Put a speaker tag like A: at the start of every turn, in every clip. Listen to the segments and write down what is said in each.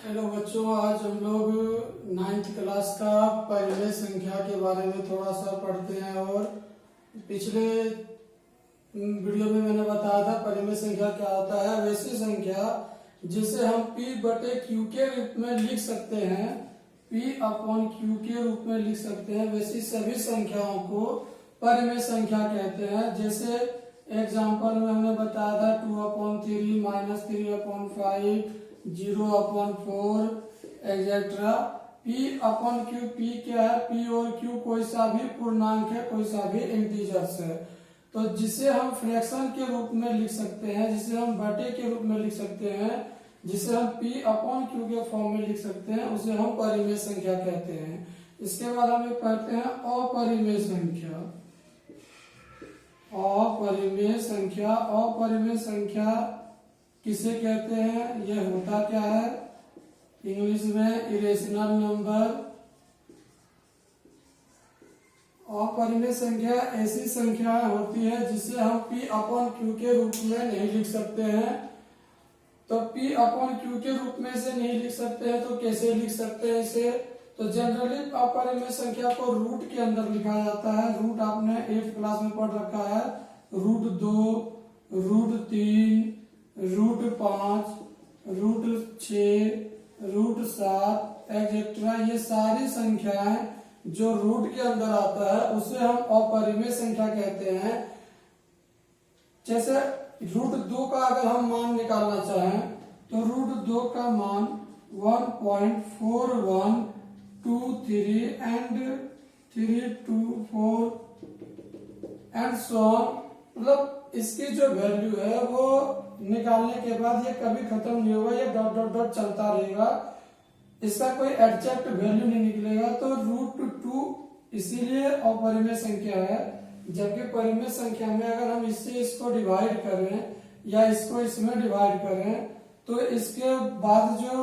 A: Hello बच्चों, आज हम लोग 9th क्लास का परिमेय संख्या के बारे में थोड़ा सा पढ़ते हैं। और पिछले वीडियो में मैंने बताया था परिमेय संख्या क्या होता है। वैसी संख्या जिसे हम p बटे q के रूप में लिख सकते हैं, p अपॉन q के रूप में लिख सकते हैं, वैसी सभी संख्याओं को परिमेय संख्या कहते हैं। जैसे एग्जाम्पल में हमने बताया था 2/3 -3/5 0/4 etcetera. p upon Q, p क्या है? p और q कोई सा भी पूर्णांक है, कोई सा भी इंटीजर्स है। तो जिसे हम फ्रैक्शन के रूप में लिख सकते हैं, जिसे हम बटे के रूप में लिख सकते हैं, जिसे हम p अपॉन q के फॉर्म में लिख सकते हैं, उसे हम परिमेय संख्या कहते हैं। इसके बाद हम कहते हैं अपरिमेय संख्या। अपरिमेय संख्या, अपरिमेय संख्या किसे कहते हैं? यह होता क्या है? इंग्लिश में इरेशनल नंबर। अपरिमेय संख्या ऐसी संख्या होती है जिसे हम p अपॉन q के रूप में नहीं लिख सकते हैं। तो p अपॉन q के रूप में इसे नहीं लिख सकते हैं, तो कैसे लिख सकते हैं इसे? तो जनरली अपरिमेय संख्या को रूट के अंदर लिखा जाता है। रूट आपने 8th क्लास में पढ़ रखा है। √2, √3, √5, √6, √7 एक्सेट्रा। ये सारी संख्याएं जो रूट के अंदर आता है उसे हम अपरिमेय संख्या कहते हैं। जैसे √2 का अगर हम मान निकालना चाहें तो √2 का मान 1.4123 एंड 324 एंड सो ऑन। मतलब इसकी जो वैल्यू है वो निकालने के बाद ये कभी खत्म नहीं होगा, ये डॉट डॉट डॉट चलता रहेगा, इसका कोई एग्जैक्ट वैल्यू नहीं निकलेगा। तो √2 इसीलिए अपरिमेय संख्या है। जबकि परिमेय संख्या में अगर हम इससे इसको डिवाइड करें या इसको इसमें डिवाइड करें तो इसके बाद जो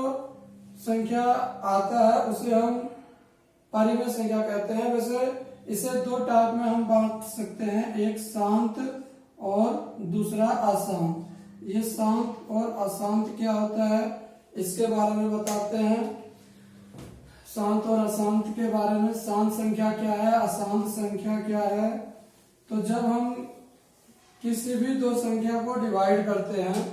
A: संख्या आता है उसे हम परिमेय संख्या कहते हैं। वैसे इसे दो टाइप में हम बांट सकते हैं, एक शांत और दूसरा अशांत। ये शांत और अशांत क्या होता है इसके बारे में बताते हैं। शांत और अशांत के बारे में, शांत संख्या क्या है, अशांत संख्या क्या है। तो जब हम किसी भी दो संख्या को डिवाइड करते हैं,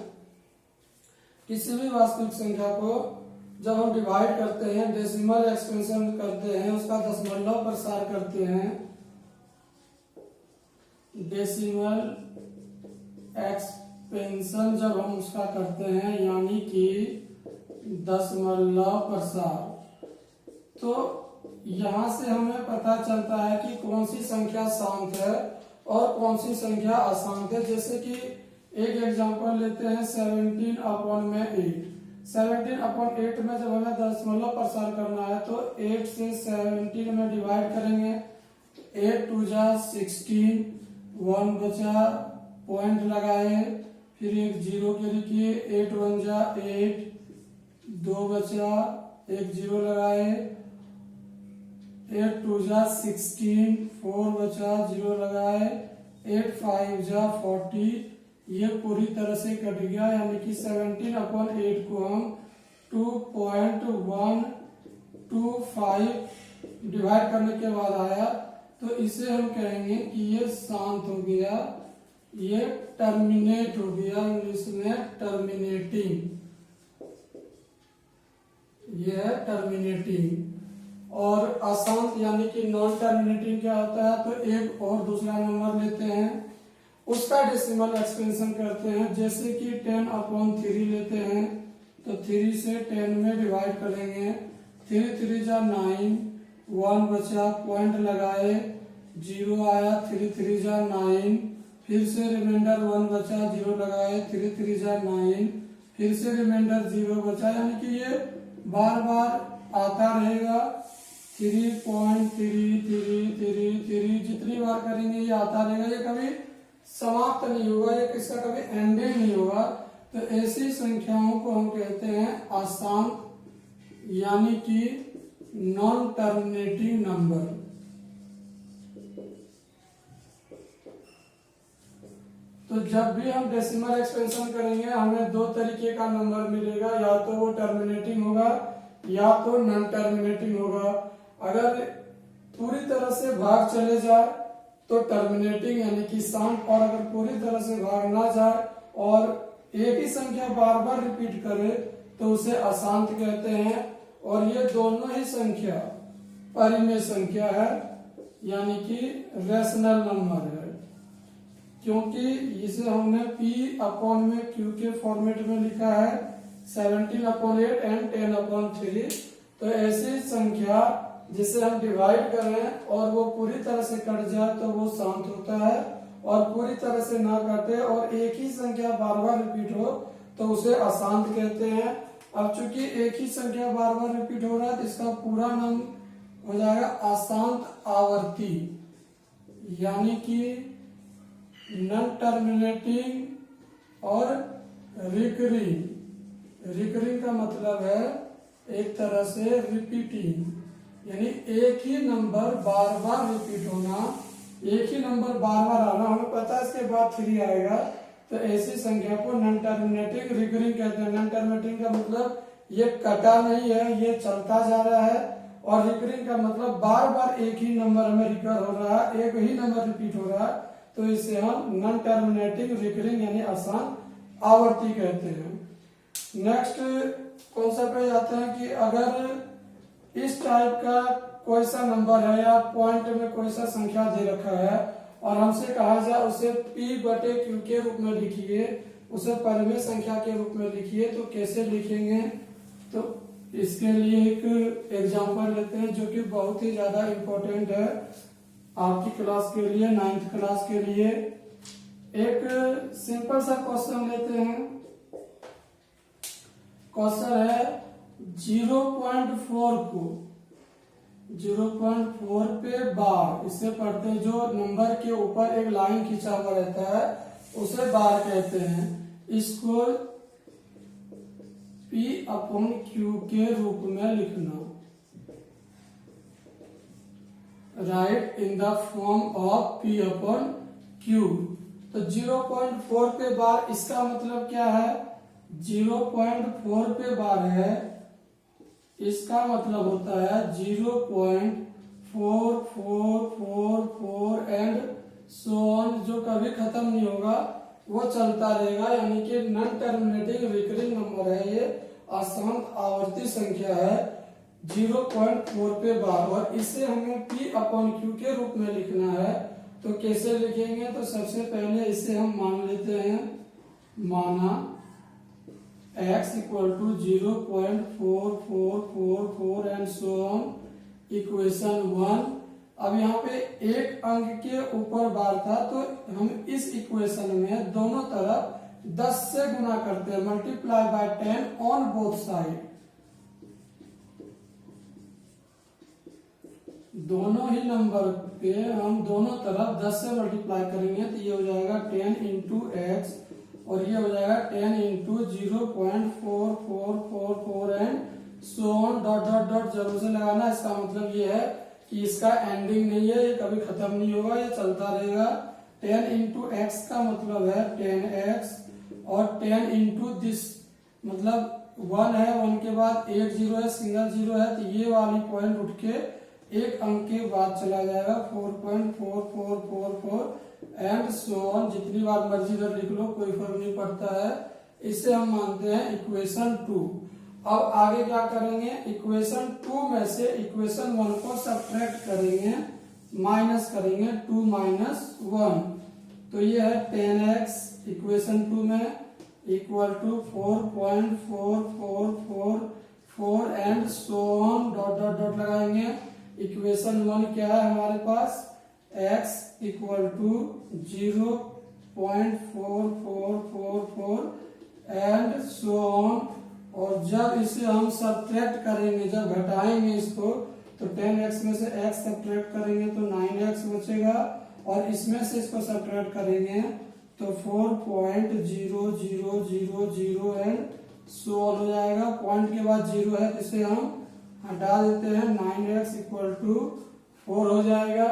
A: किसी भी वास्तविक संख्या को जब हम डिवाइड करते हैं, डेसिमल एक्सपेंशन करते हैं, उसका दशमलव प्रसार करते हैं, डेसिमल एक्सपेंशन जब हम उसका करते हैं यानी कि दशमलव प्रसार, तो यहां से हमें पता चलता है कि कौन सी संख्या शांत है और कौन सी संख्या अशांत है। जैसे कि एक एग्जांपल लेते हैं 17/8। 17/8 में जब हमें दशमलव प्रसार करना है तो 8 से 17 में डिवाइड करेंगे। 8 2 जा 16, 1 बचा, पॉइंट लगाए, फिर एक 0 के लिखिए, 8 1 जा 8, 2 बचा, एक 0 लगाए, 8 2 जा 16, 4 बचा, 0 लगाए, 8 5 जा 40, ये पूरी तरह से कट गया। यानी कि 17/8 को हम 2.125 डिवाइड करने के बाद आया, तो इसे हम कहेंगे कि ये शांत हो गया, ये टर्मिनेट हो गया, इंग्लिश में टर्मिनेटिंग, ये है टर्मिनेटिंग। और अशांत यानी कि नॉन टर्मिनेटिंग क्या होता है? तो एक और दूसरा नंबर लेते हैं, उसका डेसिमल एक्सपेंशन करते हैं। जैसे कि 10/3 लेते हैं तो 3 से 10 में डिवाइड करेंगे। 3 3 जा 9, 1 बचा, पॉइंट लगाए, 0 आया, 3 3 जा 9, फिर से रिमाइंडर 1 बचा, 0 लगाए, 3 3 जा 9, फिर से रिमाइंडर 0 बचा। यानी कि ये बार बार आता रहेगा। 3.33333 जितनी बार करेंगे ये आता रहेगा, ये कभी समाप्त नहीं होगा, ये इसका कभी एंडिंग नहीं होगा। तो ऐसी संख्याओं को हम कहते हैं अशांत यानी कि नॉन टर्मिनेटिंग नंबर। तो जब भी हम डेसिमल एक्सपेंशन करेंगे हमें दो तरीके का नंबर मिलेगा, या तो वो टर्मिनेटिंग होगा या तो नॉन टर्मिनेटिंग होगा। अगर पूरी तरह से भाग चले जाए तो टर्मिनेटिंग यानी कि शांत, और अगर पूरी तरह से भाग ना जाए और एक ही संख्या बार बार रिपीट करे तो उसे अशांत कहते हैं। और ये दोनों ही संख्या परिमेय संख्या है यानी कि रेशनल नंबर है, क्योंकि इसे हमने P/Q के फॉर्मेट में लिखा है 17/8 एंड 10/3। तो ऐसी संख्या जिसे हम डिवाइड करें और वो पूरी तरह से कट जाए तो वो शांत होता है, और पूरी तरह से ना कटे और एक ही संख्या बार बार रिपीट हो तो उसे अशांत कहते हैं। अब चूंकि एक ही संख्या बार बार रिपीट हो रहा है तो इसका पूरा नाम हो जाएगा अशांत आवर्ती, यानी कि नॉन टर्मिनेटिंग और रिकरिंग। रिकरिंग का मतलब है एक तरह से रिपीटिंग, यानी एक ही नंबर बार बार रिपीट होना, एक ही नंबर बार बार आना। हमें पता है इसके बाद 3 आएगा, तो ऐसी संख्या को नॉन टर्मिनेटिंग रिकरिंग कहते हैं। नॉन टर्मिनेटिंग का मतलब ये कटा नहीं है, ये चलता जा रहा है, और रिकरिंग का मतलब बार बार एक ही नंबर हमें रिकर हो रहा है, एक ही नंबर रिपीट हो रहा है, तो इसे हम नॉन टर्मिनेटिंग रिकरिंग यानी अशांत आवर्ती कहते हैं। नेक्स्ट कॉन्सेप्ट पे जाते हैं कि अगर इस टाइप का कोई सा नंबर है या पॉइंट में कोई सा संख्या दे रखा है और हमसे कहा जाए उसे P/Q के रूप में लिखिए, उसे परिमेय संख्या के रूप में लिखिए, तो कैसे लिखेंगे? तो इसके लिए एक एग्जांपल लेते हैं जो कि बहुत ही ज्यादा इम्पोर्टेंट है आपकी क्लास के लिए, 9th क्लास के लिए। एक सिंपल सा क्वेश्चन लेते हैं। क्वेश्चन है 0.4 को 0.4 पे बार, इसे पढ़ते हैं जो नंबर के ऊपर एक लाइन खींचा हुआ रहता है उसे बार कहते हैं। इसको P/Q के रूप में लिखना, right in the form of P/Q। तो 0.4 पे बार, इसका मतलब क्या है? 0.4 पे बार है, इसका मतलब होता है 0.4444 एंड सो ऑन, जो कभी खत्म नहीं होगा, वो चलता रहेगा, यानी कि नॉन टर्मिनेटिंग रिकरिंग नंबर है, ये अशांत आवर्ती संख्या है 0.4 पे बार। और इसे हमें P/Q के रूप में लिखना है, तो कैसे लिखेंगे? तो सबसे पहले इसे हम मान लेते हैं, माना x equal to 0.4444 and so on, equation 1। अब यहाँ पे एक अंक के ऊपर बार था, तो हम इस इक्वेशन में दोनों तरफ 10 से गुना करते हैं, multiply by 10 on both side. दोनों ही नंबर पे हम दोनों तरफ 10 से मल्टीप्लाई करेंगे, तो ये हो जाएगा 10 इंटू एक्स और ये हो जाएगा 10 into 0.4444 and so on, dot dot dot जरूर से लगाना। इसका मतलब ये है कि इसका एंडिंग नहीं है, ये कभी खत्म नहीं होगा, ये चलता रहेगा। 10 इंटू एक्स का मतलब है 10x, और 10 इंटू दिस मतलब 1 है, 1 के बाद एक जीरो है, सिंगल जीरो है, तो ये वाली पॉइंट उठ के एक अंक के बाद चला जाएगा 4.4444 एंड सो ऑन, जितनी बार मर्जी इधर लिख लो, कोई फर्क नहीं पड़ता है। इसे हम मानते हैं इक्वेशन 2। अब आगे क्या करेंगे? इक्वेशन 2 में से इक्वेशन 1 को सब्ट्रैक्ट करेंगे, माइनस करेंगे, 2 माइनस 1, तो ये है 10x इक्वेशन 2 में equal to 4.4444 and so on, dot dot dot लगाएंगे। इक्वेशन 1 क्या है हमारे पास? x equal to 0.4444 and so on, और जब इसे हम सब्ट्रैक्ट करेंगे, जब घटाएंगे इसको, तो 10x में से x सब्ट्रैक्ट करेंगे तो 9x बचेगा, और इसमें से इसको सब्ट्रैक्ट करेंगे तो 4.0000 एंड सो ऑन हो जाएगा। पॉइंट के बाद 0 है तो इसे हम हटा देते हैं, 9x इक्वल टू 4 हो जाएगा।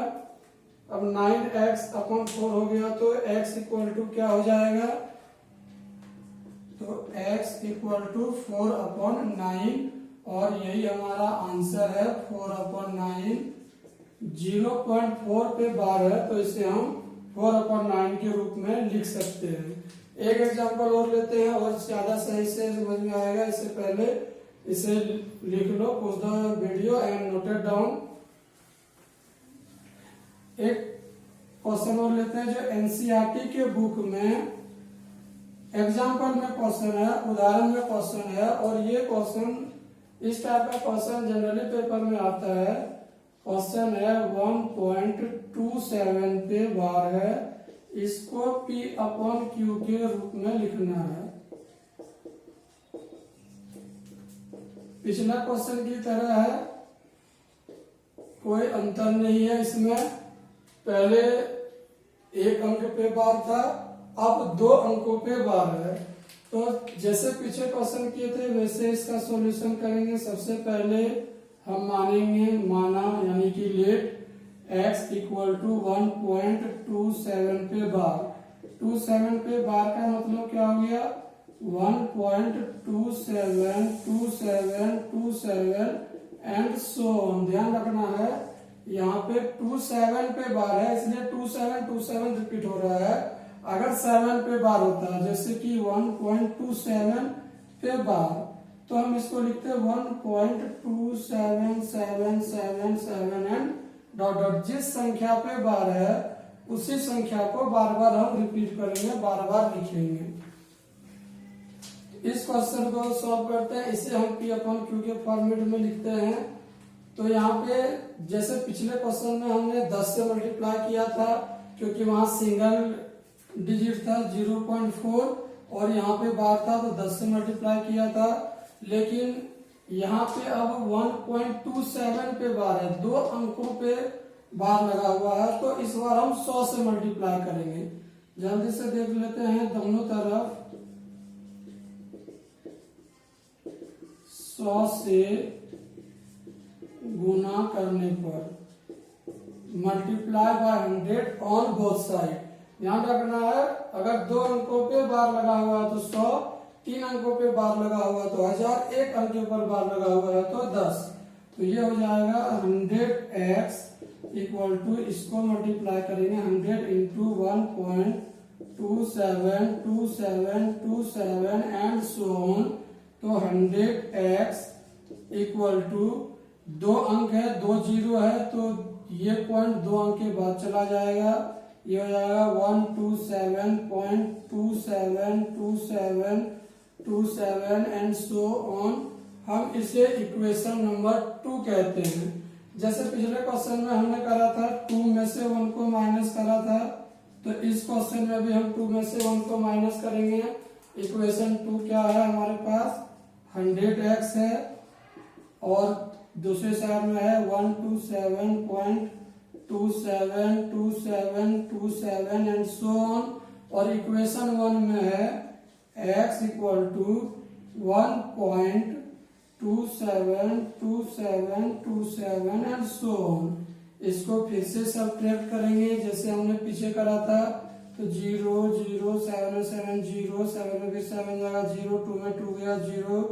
A: अब 9x/4 हो गया तो x इक्वल टू क्या हो जाएगा, तो x इक्वल टू 4/9 और यही हमारा आंसर है 4/9। 0.4 पे बार है तो इसे हम 4/9 के रूप में लिख सकते हैं। एक एग्जांपल और लेते हैं और ज्यादा सही से समझ में आएगा। इससे पहले इसे लिख लो, pause the video and note it down. एक क्वेश्चन और लेते हैं जो एनसीईआरटी के बुक में एग्जाम्पल में क्वेश्चन है, उदाहरण में क्वेश्चन है, और ये क्वेश्चन इस टाइप का क्वेश्चन जनरली पेपर में आता है। क्वेश्चन है 1.27 पे बार है, इसको P/Q के रूप में लिखना है। पिछला क्वेश्चन की तरह है, कोई अंतर नहीं है इसमें। पहले एक अंक पे बार था, अब 2 अंकों पे बार है। तो जैसे पीछे क्वेश्चन किए थे वैसे इसका सॉल्यूशन करेंगे। सबसे पहले हम मानेंगे माना यानी कि लेट x इक्वल टू 1.27 पे बार। 27 पे बार का मतलब क्या हो गया, 1.27 एंड सो ऑन। ध्यान रखना है यहाँ पे 27 पे बार है इसलिए 27 रिपीट हो रहा है। अगर 7 पे बार होता है जैसे कि 1.27 पे बार, तो हम इसको लिखते हैं 1.2777 एंड डॉट डॉट। जिस संख्या पे बार है उसी संख्या को बार बार हम रिपीट करेंगे, बार बार लिखेंगे। इस क्वेश्चन को सॉल्व करते हैं। इसे हम P/Q के फॉर्मेट में लिखते हैं। तो यहाँ पे जैसे पिछले क्वेश्चन में हमने 10 से मल्टीप्लाई किया था क्योंकि वहां सिंगल डिजिट था 0.4 और यहाँ पे बार था तो 10 से मल्टीप्लाई किया था। लेकिन यहाँ पे अब 1.27 पे बार है, 2 अंकों पे बार लगा हुआ है, तो इस बार हम 100 से मल्टीप्लाई करेंगे। जल्दी से देख लेते हैं दोनों तरफ। 100 से गुना करने पर multiply by 100 on both side. ध्यान रखना है अगर 2 अंकों पे बार लगा हुआ है तो 100, 3 अंकों पे बार लगा हुआ है तो 1000, 1 अंक के ऊपर बार लगा हुआ है तो 10। तो ये हो जाएगा 100x इक्वल टू, इसको मल्टीप्लाई करेंगे 100 इंटू 1.27 एंड सो ऑन। तो 100x इक्वल टू 2 अंक है, 2 जीरो है तो ये पॉइंट 2 अंक के बाद चला जाएगा। ये हो जाएगा 127.27 एंड सो ऑन। हम इसे इक्वेशन नंबर 2 कहते हैं। जैसे पिछले क्वेश्चन में हमने करा था 2 में से 1 को माइनस करा था, तो इस क्वेश्चन में भी हम 2 में से 1 को माइनस करेंगे। इक्वेशन 2 क्या है हमारे पास, 100x है और दूसरे साइड में है 127.27 एंड सो ऑन। और इक्वेशन 1 में है x equal to 1.27 and so on. इसको फिर से सब्ट्रैक्ट करेंगे जैसे हमने पीछे करा था। तो 0 0 7 7 0 7 में 7 जाएगा 0, 2 में 2 गया 0,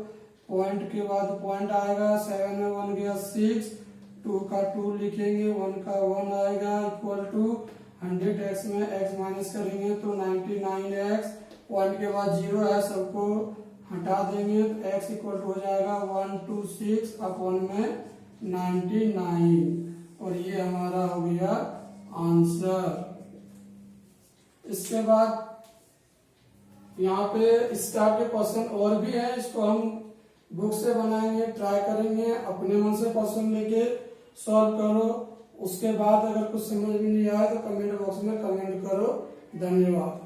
A: पॉइंट के बाद पॉइंट आएगा, 7 में 1 गया 6, 2 का 2 लिखेंगे, 1 का 1 आएगा इक्वल टू 100x में x माइनस करेंगे तो 99x, पॉइंट के बाद 0 है सबको हटा देंगे तो x इक्वल टू हो जाएगा 126 अपॉन में 99 और ये हमारा हो गया आंसर। इसके बाद यहाँ पे इस टाइप के क्वेश्चन और भी है, इसको हम बुक से बनाएंगे, ट्राई करेंगे, अपने मन से क्वेश्चन लेके सॉल्व करो। उसके बाद अगर कुछ समझ में नहीं आया तो कमेंट बॉक्स में कमेंट करो। धन्यवाद।